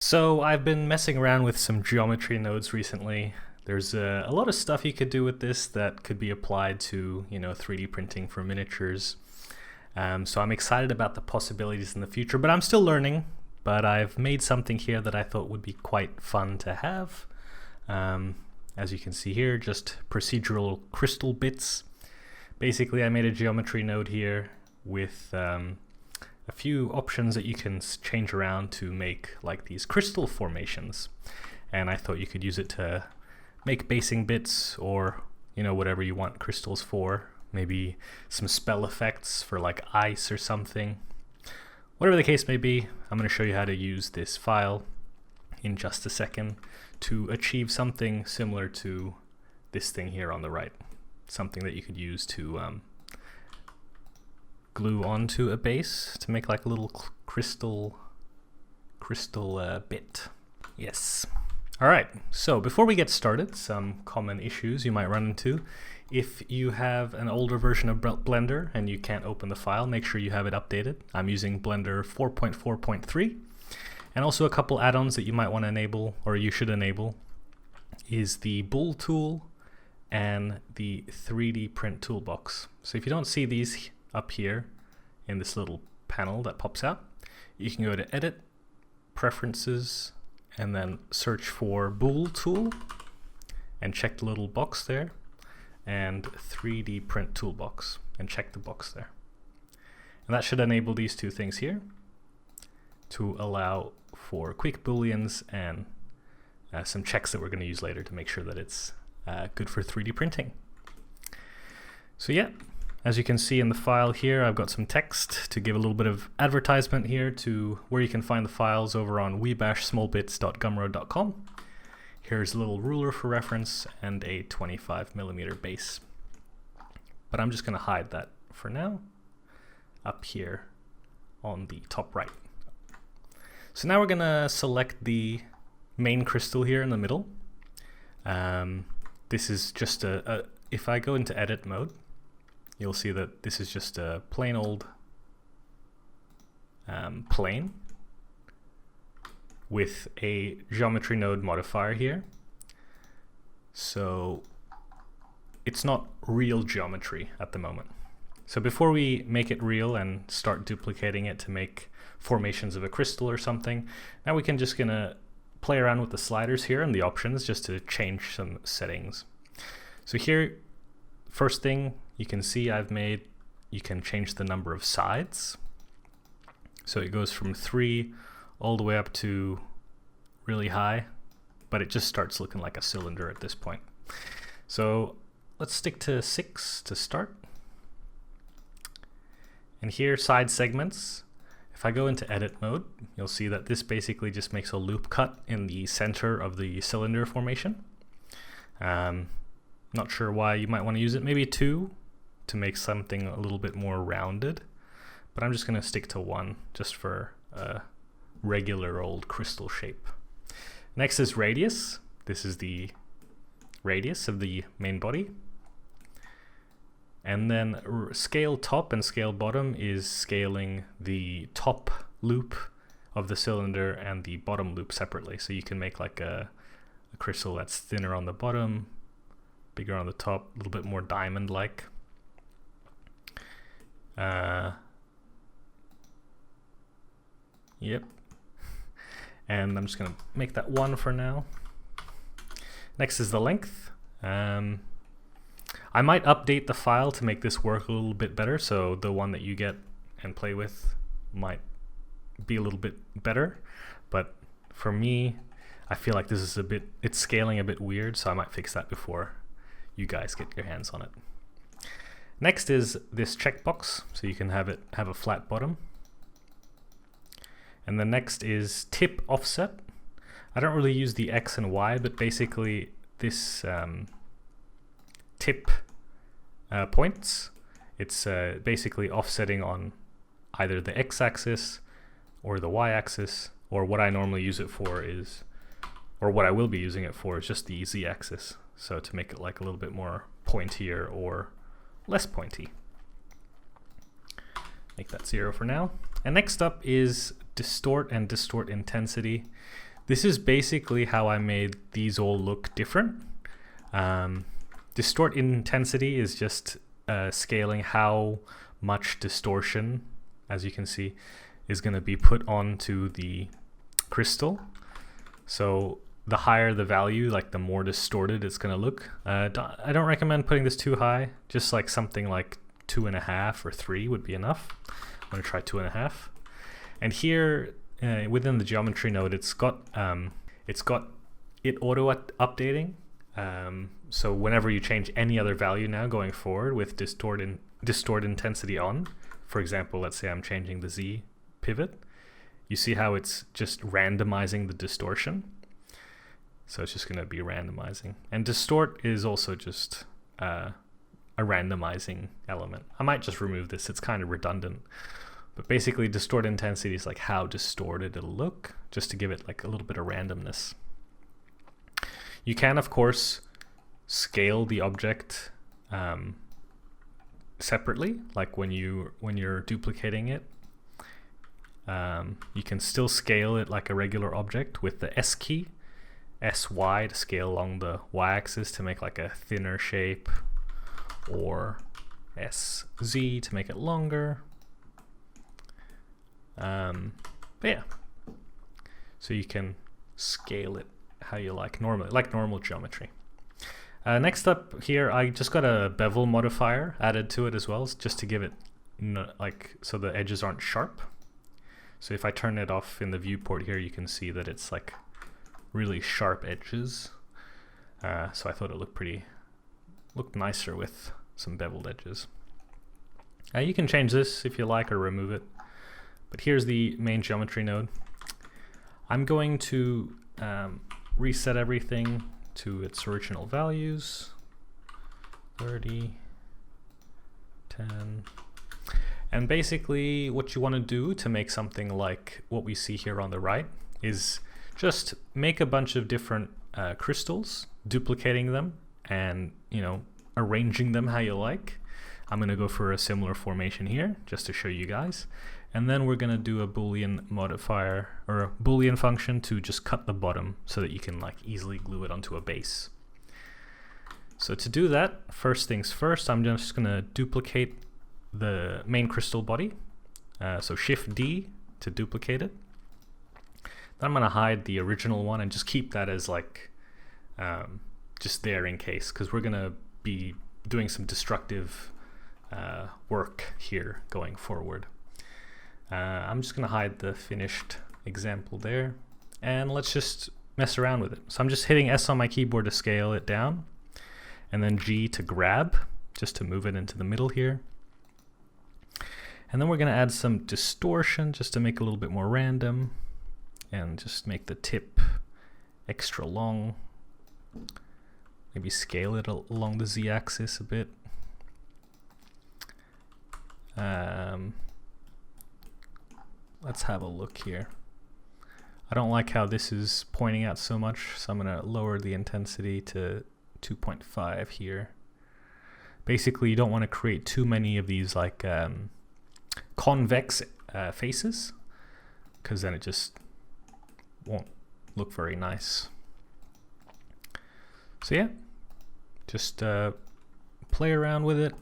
So I've been messing around with some geometry nodes recently. There's a lot of stuff you could do with this that could be applied to, 3D printing for miniatures. So I'm excited about the possibilities in the future, but I'm still learning. But I've made something here that I thought would be quite fun to have. As you can see here, just procedural crystal bits. Basically, I made a geometry node here with a few options that you can change around to make like these crystal formations. And I thought you could use it to make basing bits or, whatever you want crystals for. Maybe some spell effects for like ice or something. Whatever the case may be, I'm going to show you how to use this file in just a second to achieve something similar to this thing here on the right. Something that you could use to glue onto a base to make like a little crystal bit. Yes. All right, so before we get started, some common issues you might run into. If you have an older version of Blender and you can't open the file, make sure you have it updated. I'm using Blender 4.4.3. And also a couple add-ons that you might want to enable, or you should enable, is the Bool tool and the 3D print toolbox. So if you don't see these up here in this little panel that pops out, you can go to Edit, Preferences, and then search for Bool tool and check the little box there, and 3D print toolbox and check the box there. And that should enable these two things here to allow for quick booleans and some checks that we're going to use later to make sure that it's good for 3D printing. So yeah, as you can see in the file here, I've got some text to give a little bit of advertisement here to where you can find the files over on webashsmallbits.gumroad.com. Here's a little ruler for reference and a 25mm base. But I'm just going to hide that for now up here on the top right. So now we're going to select the main crystal here in the middle. This is just if I go into edit mode, you'll see that this is just a plain old plane with a geometry node modifier here. So it's not real geometry at the moment. So before we make it real and start duplicating it to make formations of a crystal or something, now we can just gonna play around with the sliders here and the options just to change some settings. So here, first thing you can see I've made, you can change the number of sides. So it goes from 3 all the way up to really high, but it just starts looking like a cylinder at this point. So let's stick to 6 to start. And here, side segments. If I go into edit mode, you'll see that this basically just makes a loop cut in the center of the cylinder formation. Not sure why you might want to use it. Maybe 2 to make something a little bit more rounded, but I'm just going to stick to 1 just for a regular old crystal shape. Next is radius. This is the radius of the main body. And then scale top and scale bottom is scaling the top loop of the cylinder and the bottom loop separately. So you can make like a crystal that's thinner on the bottom, bigger on the top, a little bit more diamond-like. Yep. And I'm just going to make that 1 for now. Next is the length. I might update the file to make this work a little bit better, so the one that you get and play with might be a little bit better. But for me, I feel like this is it's scaling a bit weird, so I might fix that before you guys get your hands on it. Next is this checkbox, so you can have a flat bottom. And the next is tip offset. I don't really use the X and Y, but basically this tip points, it's basically offsetting on either the X-axis or the Y-axis, or what I normally use it for is, or what I will be using it for is just the Z-axis. So to make it like a little bit more pointier or less pointy. Make that 0 for now. And next up is distort and distort intensity. This is basically how I made these all look different. Distort intensity is just scaling how much distortion, as you can see, is going to be put onto the crystal. So the higher the value, like the more distorted it's going to look. I don't recommend putting this too high. Just like something like 2.5 or 3 would be enough. I'm going to try 2.5. And here within the geometry node, it's got it auto updating. So whenever you change any other value now going forward with distort intensity on, for example, let's say I'm changing the Z pivot, you see how it's just randomizing the distortion. So it's just going to be randomizing. And distort is also just a randomizing element. I might just remove this. It's kind of redundant. But basically distort intensity is like how distorted it'll look, just to give it like a little bit of randomness. You can, of course, scale the object separately, like when you're duplicating it. You can still scale it like a regular object with the S key, SY to scale along the y-axis to make like a thinner shape, or SZ to make it longer. But yeah, so you can scale it how you like normally, like normal geometry. Next up here, I just got a bevel modifier added to it as well, just to give it like so the edges aren't sharp. So if I turn it off in the viewport here, you can see that it's like really sharp edges. So I thought it looked nicer with some beveled edges. You can change this if you like or remove it. But here's the main geometry node. I'm going to reset everything to its original values, 30, 10. And basically what you want to do to make something like what we see here on the right is just make a bunch of different crystals, duplicating them and, you know, arranging them how you like. I'm going to go for a similar formation here just to show you guys. And then we're going to do a Boolean modifier or a Boolean function to just cut the bottom so that you can like easily glue it onto a base. So to do that, first things first, I'm just going to duplicate the main crystal body. So Shift D to duplicate it. Then I'm going to hide the original one and just keep that as like just there in case, because we're going to be doing some destructive work here going forward. I'm just going to hide the finished example there, and let's just mess around with it. So I'm just hitting S on my keyboard to scale it down, and then G to grab, just to move it into the middle here. And then we're going to add some distortion just to make it a little bit more random, and just make the tip extra long. Maybe scale it along the Z-axis a bit. Let's have a look here. I don't like how this is pointing out so much, so I'm going to lower the intensity to 2.5 here. Basically, you don't want to create too many of these like convex faces, because then it just won't look very nice. So yeah, just play around with it.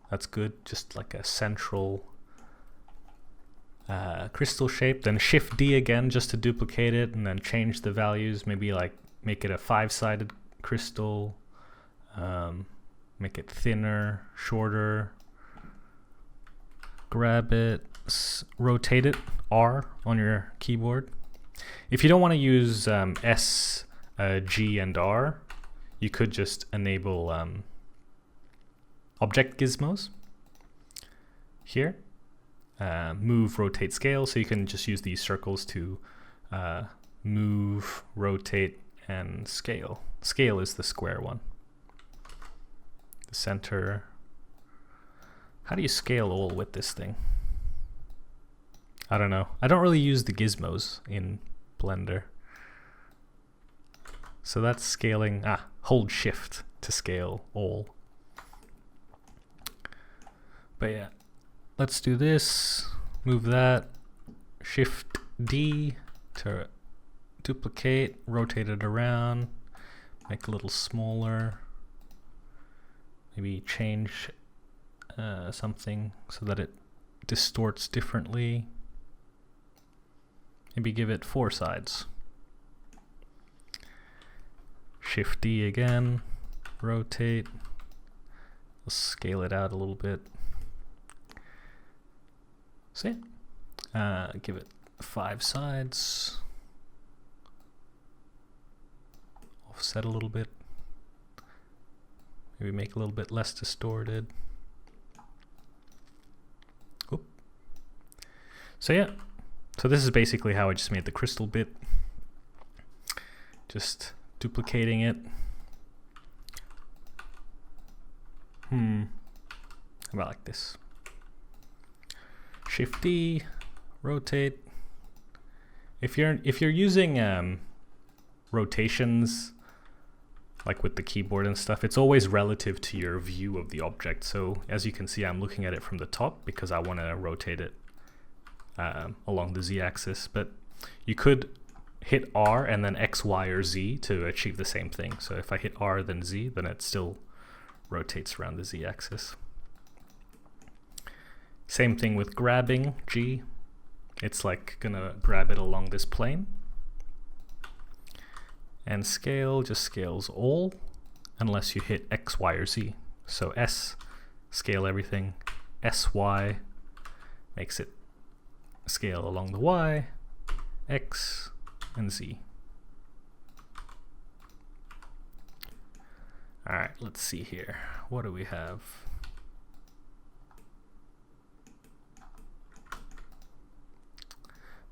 That's good, just like a central crystal shape. Then Shift D again just to duplicate it, and then change the values, maybe like make it a 5-sided crystal, make it thinner, shorter, grab it, rotate it, R on your keyboard. If you don't want to use S, G, and R, you could just enable object gizmos here. Move, rotate, scale, so you can just use these circles to move, rotate, and scale. Scale is the square one. The center. How do you scale all with this thing? I don't know. I don't really use the gizmos in Blender. So that's scaling. Hold Shift to scale all. But yeah. Let's do this, move that, Shift D to duplicate, rotate it around, make it a little smaller, maybe change something so that it distorts differently. Maybe give it 4 sides. Shift D again, rotate, we'll scale it out a little bit. See? Give it 5 sides. Offset a little bit. Maybe make it a little bit less distorted. Oop. So yeah, so this is basically how I just made the crystal bit. Just duplicating it. How about like this? Shift D, rotate. If you're using rotations like with the keyboard and stuff, it's always relative to your view of the object. So as you can see, I'm looking at it from the top because I want to rotate it along the Z-axis, but you could hit R and then X, Y, or Z to achieve the same thing. So if I hit R then Z, then it still rotates around the Z-axis. Same thing with grabbing, G. It's like gonna grab it along this plane. And scale just scales all unless you hit X, Y, or Z. So S, scale everything. SY makes it scale along the Y, X, and Z. All right, let's see here. What do we have?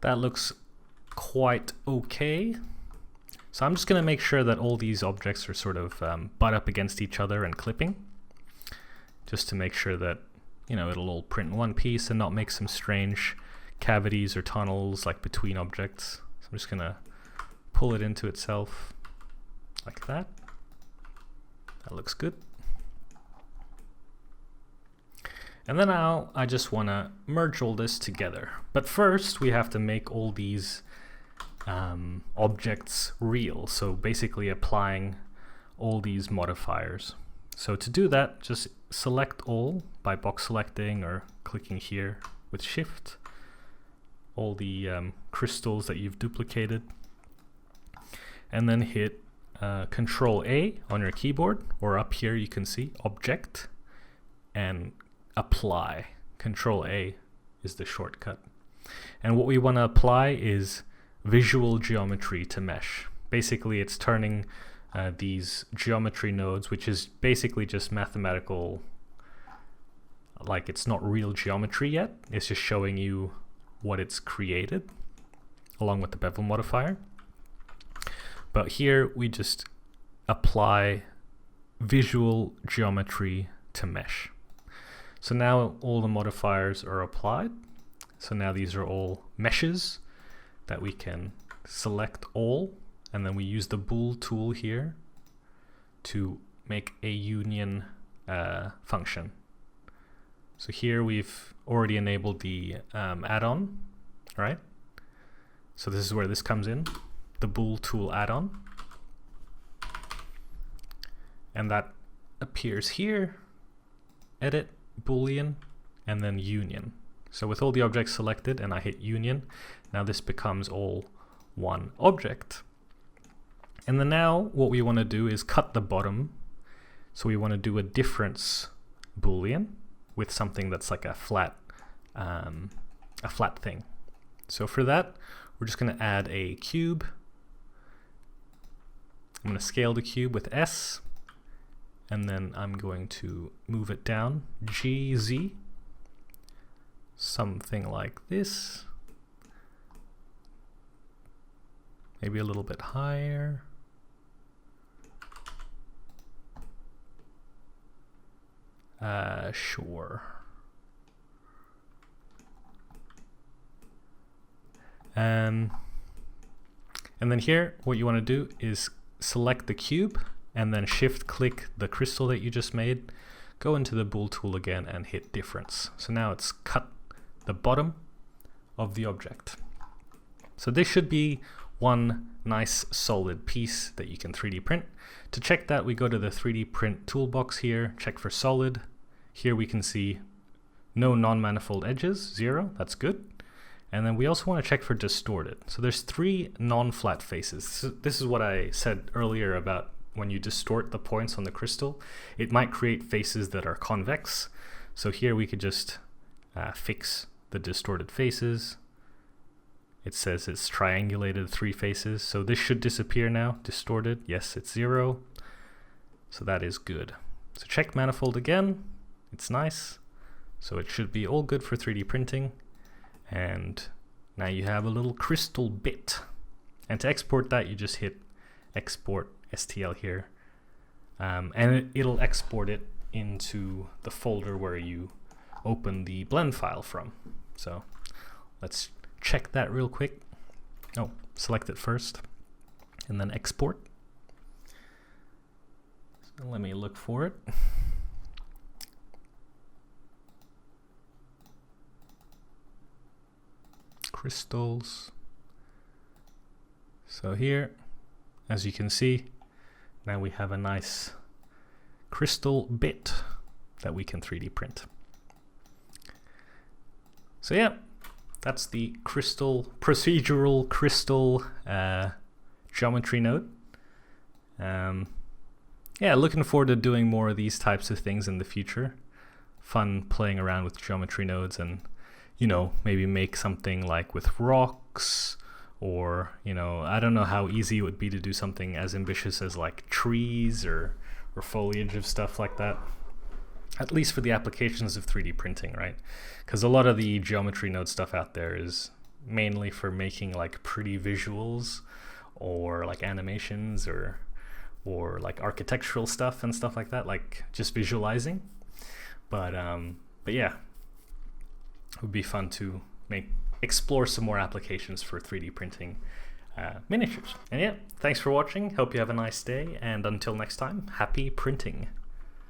That looks quite okay. So I'm just going to make sure that all these objects are sort of butt up against each other and clipping, just to make sure that, you know, it'll all print in one piece and not make some strange cavities or tunnels like between objects. So I'm just going to pull it into itself like that. That looks good. And then now I just want to merge all this together. But first we have to make all these objects real. So basically applying all these modifiers. So to do that, just select all by box selecting or clicking here with Shift. All the crystals that you've duplicated. And then hit Control A on your keyboard, or up here you can see Object and Apply. Control A is the shortcut. And what we want to apply is visual geometry to mesh. Basically it's turning these geometry nodes, which is basically just mathematical, like it's not real geometry yet, it's just showing you what it's created along with the bevel modifier. But here we just apply visual geometry to mesh. So now all the modifiers are applied. So now these are all meshes that we can select all, and then we use the bool tool here to make a union function. So here we've already enabled the add-on, right? So this is where this comes in, the bool tool add-on. And that appears here, edit, boolean, and then union. So with all the objects selected and I hit union, now this becomes all one object. And then now what we want to do is cut the bottom. So we want to do a difference boolean with something that's like a flat thing. So for that, we're just going to add a cube. I'm going to scale the cube with S, and then I'm going to move it down, G, Z, something like this. Maybe a little bit higher. Sure. And then here, what you want to do is select the cube and then shift click the crystal that you just made, go into the bool tool again and hit difference. So now it's cut the bottom of the object. So this should be one nice solid piece that you can 3D print. To check that, we go to the 3D print toolbox here, check for solid. Here we can see no non-manifold edges, 0, that's good. And then we also want to check for distorted. So there's 3 non-flat faces. This is what I said earlier about when you distort the points on the crystal, it might create faces that are convex. So here we could just fix the distorted faces. It says it's triangulated 3 faces, so this should disappear now. Distorted, yes, it's 0. So that is good. So check manifold again, it's nice. So it should be all good for 3D printing. And now you have a little crystal bit. And to export that, you just hit export STL here. And it'll export it into the folder where you open the blend file from. So let's check that real quick. Oh, select it first and then export. So let me look for it. Crystals. So here, as you can see, now we have a nice crystal bit that we can 3D print. So yeah, that's the procedural crystal geometry node. Yeah, looking forward to doing more of these types of things in the future. Fun playing around with geometry nodes and, you know, maybe make something like with rocks, or, you know, I don't know how easy it would be to do something as ambitious as like trees or foliage of stuff like that. At least for the applications of 3D printing, right? Because a lot of the geometry node stuff out there is mainly for making like pretty visuals or like animations or like architectural stuff and stuff like that, like just visualizing. But yeah, it would be fun to explore some more applications for 3D printing miniatures. And yeah, thanks for watching. Hope you have a nice day, and until next time, happy printing.